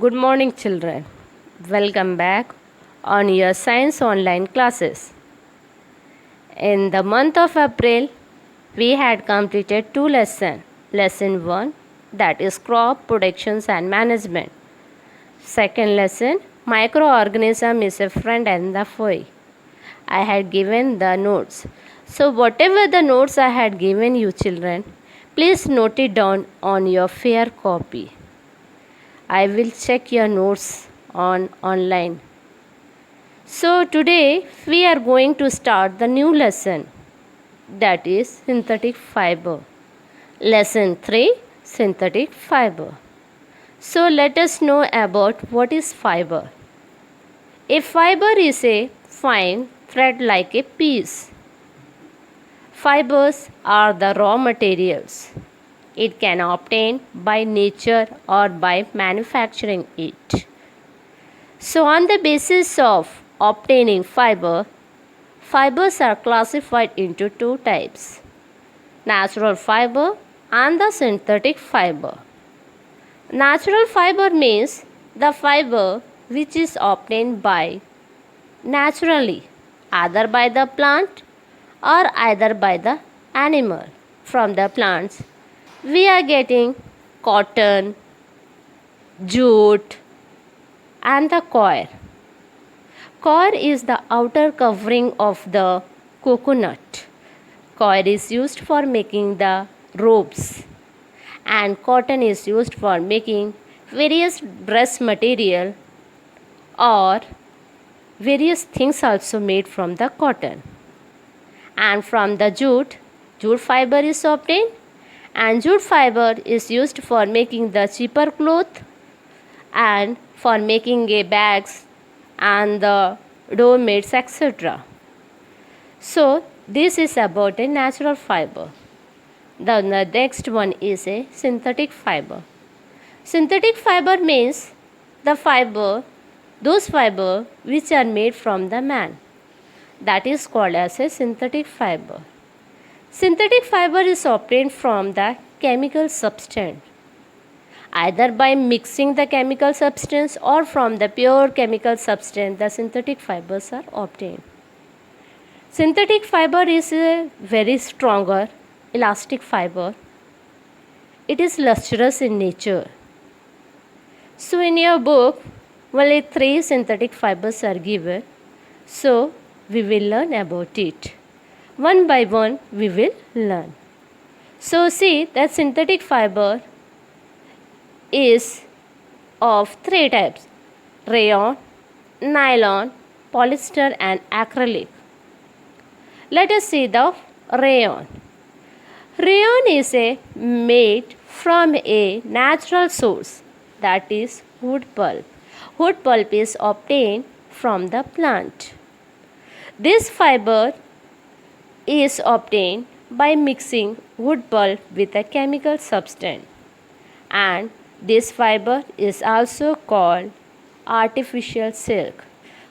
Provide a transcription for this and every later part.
Good morning, children. Welcome back on your science online classes. In the month of April, we had completed two lessons. Lesson 1, that is crop productions and management. Second lesson, microorganism is a friend and the foe. I had given the notes. So whatever the notes I had given you children, please note it down on your fair copy. I will check your notes on online. So today we are going to start the new lesson, that is synthetic fiber. Lesson 3, synthetic fiber. So let us know about what is fiber. A fiber is a fine thread like a piece. Fibers are the raw materials. It can obtain by nature or by manufacturing it. So on the basis of obtaining fiber, fibers are classified into two types, natural fiber and the synthetic fiber. Natural fiber means the fiber which is obtained by naturally, either by the plant or either by the animal. From the plants, we are getting cotton, jute, and the coir. Coir is the outer covering of the coconut. Coir is used for making the ropes, and cotton is used for making various dress material or various things also made from the cotton. And from the jute fiber is obtained, and jute fiber is used for making the cheaper cloth and for making a bags and the doormats, etc. So this is about a natural fiber. The next one is a synthetic fiber. Synthetic fiber means those fiber which are made from the man. That is called as a synthetic fiber. Synthetic fiber is obtained from the chemical substance, either by mixing the chemical substance or from the pure chemical substance. The synthetic fibers are obtained. Synthetic fiber is a very stronger elastic fiber. It is lustrous in nature. So in your book only 3 synthetic fibers are given. So we will learn about it. One by one we will learn. So see that synthetic fiber is of 3 types: rayon, nylon, polyester and acrylic. Let us see the rayon. Rayon is made from a natural source, that is wood pulp. Wood pulp is obtained from the plant. This fiber is obtained by mixing wood pulp with a chemical substance, and this fiber is also called artificial silk.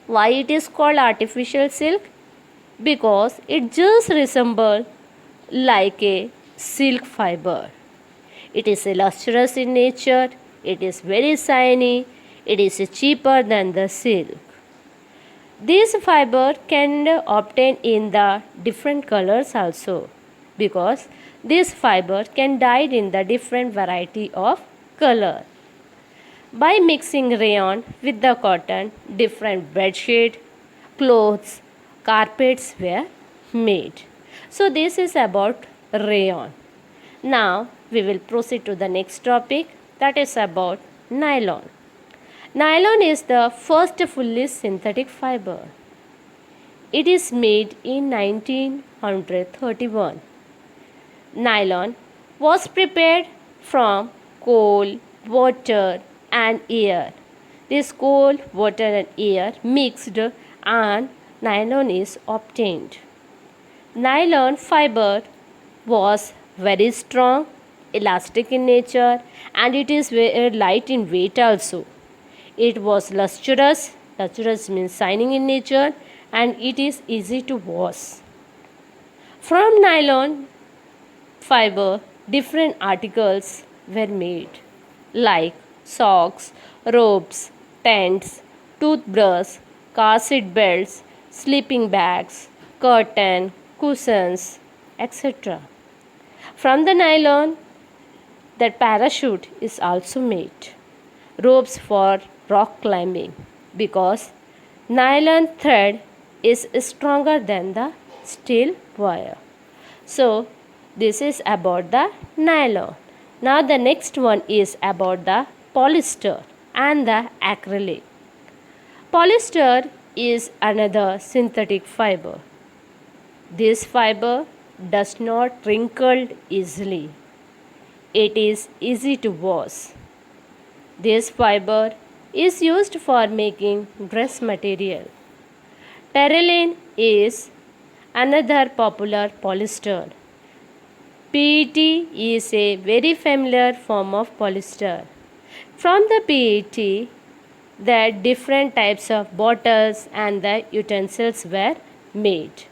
Why it is called artificial silk? Because it just resembles like a silk fiber. It is lustrous in nature, it is very shiny, it is cheaper than the silk. This fiber can obtain in the different colors also, because this fiber can dye in the different variety of color. By mixing rayon with the cotton, different bedsheet, clothes, carpets were made. So this is about rayon. Now we will proceed to the next topic, that is about nylon. Nylon is the first fully synthetic fiber. It is made in 1931. Nylon was prepared from coal, water and air. This coal, water and air mixed and nylon is obtained. Nylon fiber was very strong, elastic in nature, and it is very light in weight also. It was lustrous. Lustrous means shining in nature, and it is easy to wash. From nylon fiber, different articles were made, like socks, ropes, tents, toothbrush, car seat belts, sleeping bags, curtain, cushions, etc. From the nylon, that parachute is also made. Ropes for rock climbing because nylon thread is stronger than the steel wire. So, this is about the nylon. Now, the next one is about the polyester and the acrylic. Polyester is another synthetic fiber. This fiber does not wrinkle easily. It is easy to wash. This fiber is used for making dress material. Terylene is another popular polyester. PET is a very familiar form of polyester. From the PET, the different types of bottles and the utensils were made.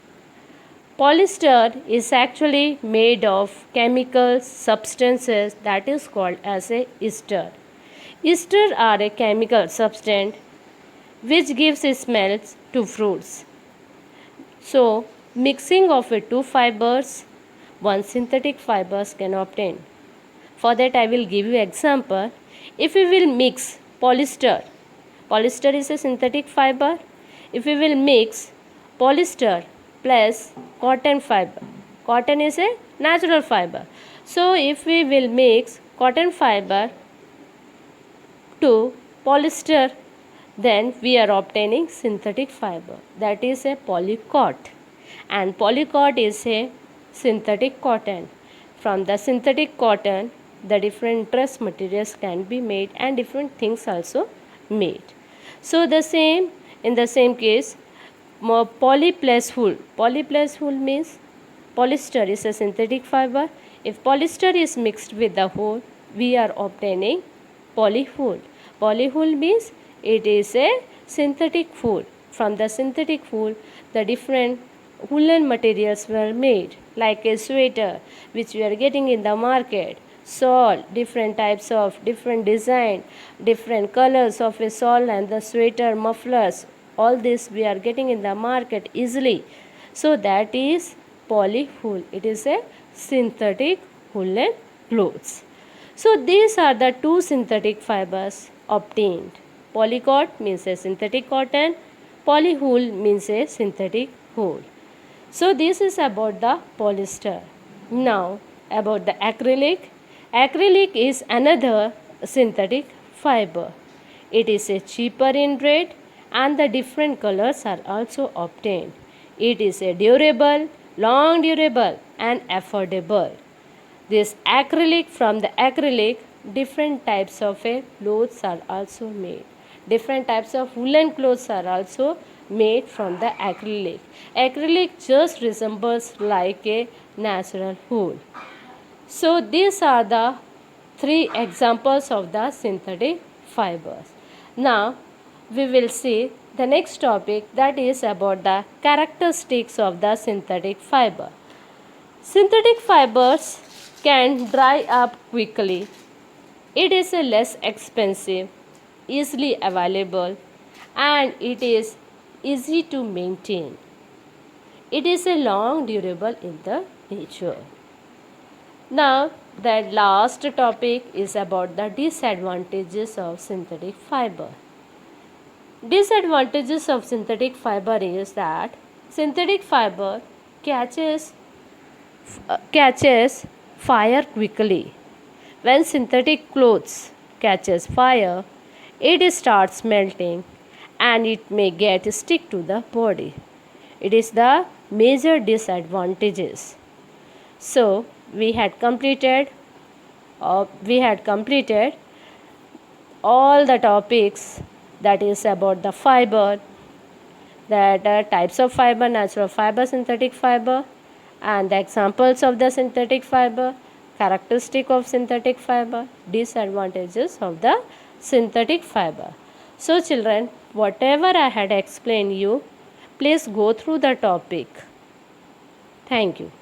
Polyester is actually made of chemical substances that is called as a ester. Ester are a chemical substance which gives smells to fruits. So, mixing of two fibers, one synthetic fibers can obtain. For that I will give you example. If we will mix polyester, polyester is a synthetic fiber. If we will mix polyester plus cotton fiber, cotton is a natural fiber. So, if we will mix cotton fiber to polyester, then we are obtaining synthetic fiber, that is a polycot, and polycot is a synthetic cotton. From the synthetic cotton, the different dress materials can be made and different things also made. So the same, in the same case, poly plus wool. Poly plus wool means polyester is a synthetic fiber. If polyester is mixed with the wool, we are obtaining polywool. Polywool means it is a synthetic wool. From the synthetic wool, the different woolen materials were made, like a sweater which we are getting in the market, shawl, different types of different design, different colors of a shawl and the sweater, mufflers, all this we are getting in the market easily. So that is polywool. It is a synthetic woolen clothes. So these are the two synthetic fibers obtained. Polycot means a synthetic cotton, polywool means a synthetic wool. So this is about the polyester. Now about the acrylic. Acrylic is another synthetic fiber. It is a cheaper in rate and the different colors are also obtained. It is a durable, long durable and affordable. This acrylic, from the acrylic, different types of clothes are also made. Different types of woolen clothes are also made from the acrylic. Acrylic just resembles like a natural wool. So these are the three examples of the synthetic fibers. Now we will see the next topic, that is about the characteristics of the synthetic fiber. Synthetic fibers can dry up quickly. It is a less expensive, easily available, and it is easy to maintain. It is a long durable in the nature. Now the last topic is about the disadvantages of synthetic fiber. Disadvantages of synthetic fiber is that synthetic fiber catches fire quickly. When synthetic clothes catches fire, it starts melting and it may get stick to the body. It is the major disadvantages. So we had completed all the topics, that is about the fiber, that types of fiber, natural fiber, synthetic fiber, and the examples of the synthetic fiber, characteristic of synthetic fiber, disadvantages of the synthetic fiber. So children, whatever I had explained you, please go through the topic. Thank you.